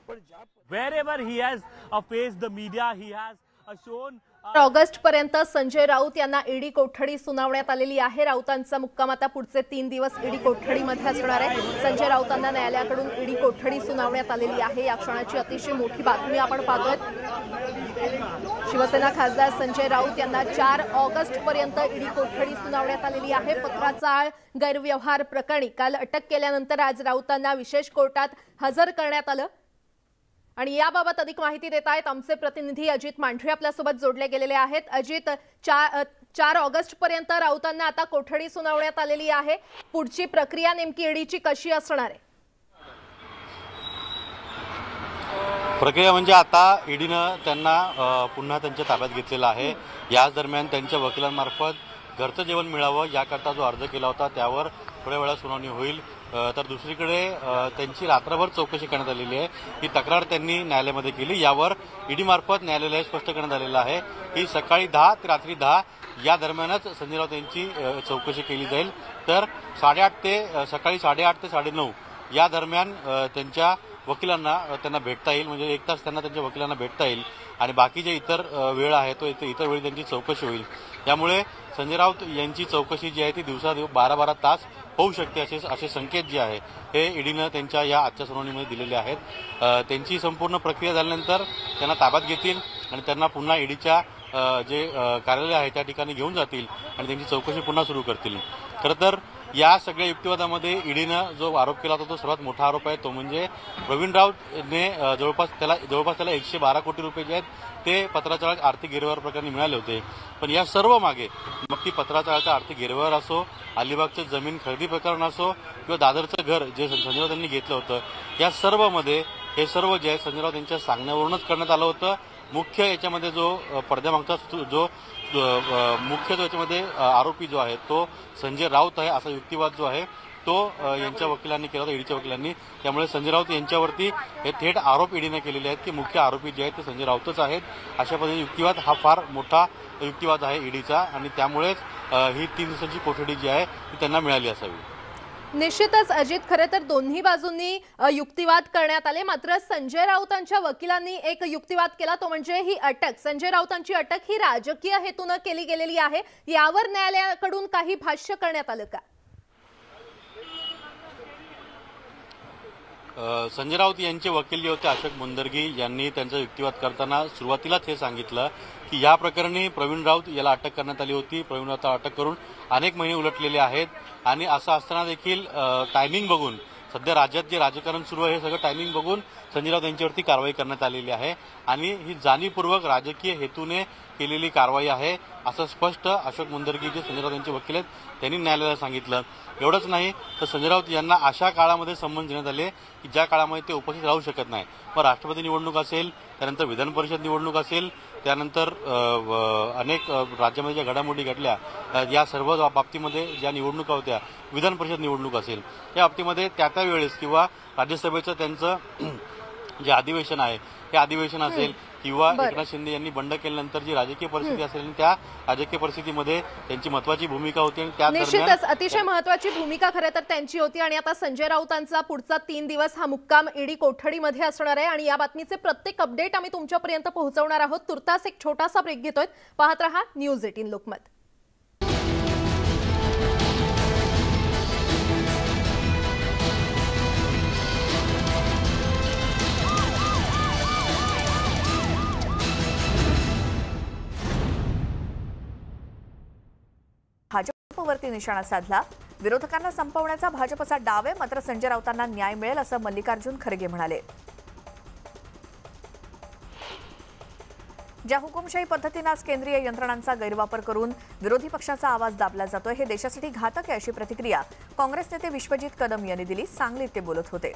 Wherever he has faced the media, he has shown. August पर्यंत संजय राऊत यांना ED कोठडी सुनावण्यात आलेली आहे। राऊतांचा मुक्काम आता पुढचे 3 दिवस ईडी कोठडीमध्ये असणार आहे। संजय राऊतांना न्यायालयाकडून ईडी कोठडी सुनावण्यात आलेली आहे। या क्षणाची अतिशय मोठी बातमी आपण पाहतोय। शिवसेना खासदार संजय राऊत यांना 4 ऑगस्ट पर्यंत ईडी कोठडी सुनावण्यात आलेली आहे। पत्राचाळ गैरव्यवहार प्रकरणी काल अटक केल्यानंतर आज राऊतांना विशेष कोर्टात हजर करण्यात आलं आणि याबाबत अधिक माहिती देत आहेत आमचे प्रतिनिधी अजित मांढरे आपल्यासोबत जोडले गेलेले आहेत। अजित, 4 ऑगस्ट पर्यंत राऊतांना आता कोठडी सुनावण्यात आलेली आहे। पुढची प्रक्रिया नेमकी ईडीची कशी असणार आहे? प्रक्रिया म्हणजे आता ईडीनं त्यांना पुन्हा त्यांच्या ताब्यात घेतलेलं आहे। याच दरम्यान त्यांच्या वकिलांमार्फत घरचं जेवण मिळावं याकरता जो अर्ज केला होता त्यावर थोड्या वेळा सुनावणी होईल। तर दुसरीकडे त्यांची रात्रभर चौकशी करण्यात आलेली आहे। ही तक्रार त्यांनी न्यायालयामध्ये केली। यावर ईडी मार्फत न्यायालयाला स्पष्ट करण्यात आलेलं आहे की सकाळी 10 ते रात्री 10 या दरम्यानच संजय राऊत यांची चौकशी केली जाईल। तर सकाळी 8:30 ते 9:30 या दरम्यान त्यांच्या वकिलांना त्यांना भेटता येईल, म्हणजे 1 तास त्यांना त्यांच्या वकिलांना भेटता येईल आणि बाकी जे इतर वेळ आहे तो इतर वेळी त्यांची चौकशी होईल। त्यामुळे संजय राऊत यांची चौकशी जी आहे ती दिवसा 12-12 तास होऊ शकते असे संकेत जे आहे हे ईडीनं त्यांच्या या आजच्या सुनावणीमध्ये दिलेले आहेत। त्यांची संपूर्ण प्रक्रिया झाल्यानंतर त्यांना ताब्यात घेतील आणि त्यांना पुन्हा ईडीच्या जे कार्यालय आहे त्या ठिकाणी घेऊन जातील आणि त्यांची चौकशी पुन्हा सुरू करतील। खरं तर या सगळ्या युक्तिवादामध्ये ईडीनं जो आरोप केला होता तो सर्वात मोठा आरोप आहे, तो म्हणजे प्रवीण राऊतने जवळपास त्याला 112 कोटी रुपये जे आहेत ते पत्राचाळ आर्थिक गैरव्यवहार प्रकरणी मिळाले होते। पण या सर्व मागे मग ती पत्राचाळाचा आर्थिक गैरव्यवहार असो, अलिबागचं जमीन खरेदी प्रकरण असो किंवा दादरचं घर जे संजय राऊत यांनी घेतलं होतं, या सर्वमध्ये हे सर्व जे आहे संजय राऊत यांच्या सांगण्यावरूनच करण्यात आलं होतं। मुख्य याच्यामध्ये जो पडद्यामागचा जो मुख्य याच्यामध्ये आरोपी जो आहे तो संजय राऊत आहे असा युक्तिवाद जो आहे तो यांच्या वकिलांनी केला होता, ईडीच्या वकिलांनी। त्यामुळे संजय राऊत यांच्यावरती हे थेट आरोप ईडीने केलेले आहेत की मुख्य आरोपी जे आहेत ते संजय राऊतच आहेत। अशा पद्धतीने युक्तिवाद हा फार मोठा युक्तिवाद आहे ईडीचा आणि त्यामुळेच ही 3 दिवसांची कोठडी जी आहे ती त्यांना मिळाली असावी। निश्चितच अजित, खरे तर दोन्ही बाजूंनी युक्तिवाद करण्यात आले, मात्र संजय राऊतांच्या वकिलांनी एक युक्तिवाद केला, तो म्हणजे ही अटक, संजय राऊतांची अटक ही राजकीय हेतूने केली गेलेली आहे। यावर न्यायालयाकडून काही भाष्य करण्यात आलं का? संजय राऊत यांचे वकील जे होते अशोक मुंदर्गी यांनी त्यांचा युक्तिवाद करताना सुरुवातीलाच हे सांगितलं की या प्रकरणी प्रवीण राऊत याला अटक करण्यात आली होती। प्रवीण राऊतला अटक करून अनेक महिने उलटलेले आहेत आणि असं असताना देखील टायमिंग बघून सध्या राज्यात जे राजकारण सुरू आहे हे सगळं टायमिंग बघून संजय राऊत यांच्यावरती कारवाई करण्यात आलेली आहे आणि ही जाणीवपूर्वक राजकीय हेतूने केलेली कारवाई आहे असं स्पष्ट अशोक मुंदर्गी जे संजय राऊत यांचे वकील आहेत त्यांनी न्यायालयाला सांगितलं। एवढंच नाही तर संजय राऊत यांना अशा काळामध्ये समन्स देण्यात आले की ज्या काळामध्ये ते उपस्थित राहू शकत नाही। मग राष्ट्रपती निवडणूक असेल, त्यानंतर विधान परिषद निवडणूक असेल, त्यानंतर अनेक राज्यामध्ये ज्या घडामोडी घडल्या या सर्व बाबतीमध्ये ज्या निवडणुका होत्या, विधान परिषद निवडणूक असेल, या बाबतीमध्ये त्या वेळेस किंवा राज्यसभेचं त्यांचं जे अधिवेशन आहे हे अधिवेशन असेल किंवा एकनाथ शिंदे यांनी बंड केल्यानंतर जी राजकीय परिस्थिती असेल त्या राजकीय परिस्थितीमध्ये त्यांची महत्त्वाची भूमिका होती आणि त्या निश्चितच अतिशय महत्त्वाची भूमिका खरं तर त्यांची होती। आणि आता संजय राऊतांचा पुढचा 3 दिवस हा मुक्काम ईडी कोठडीमध्ये असणार आहे आणि या बातमीचे प्रत्येक अपडेट आम्ही तुमच्यापर्यंत पोहोचवणार आहोत। तुर्तास एक छोटासा ब्रेक घेतोय, पाहत रहा न्यूज 18 लोकमत। भाजपवरती निशाणा साधला, विरोधकांना संपवण्याचा भाजपचा डाव आहे, मात्र संजय राऊतांना न्याय मिळेल असं मल्लिकार्जुन खरगे म्हणाले। ज्या हुकुमशाही पद्धतीने आज केंद्रीय यंत्रणांचा गैरवापर करून विरोधी पक्षाचा आवाज दाबला जातोय हे देशासाठी घातक आहे अशी प्रतिक्रिया काँग्रेस नेते विश्वजित कदम यांनी दिली। सांगलीत ते बोलत होते।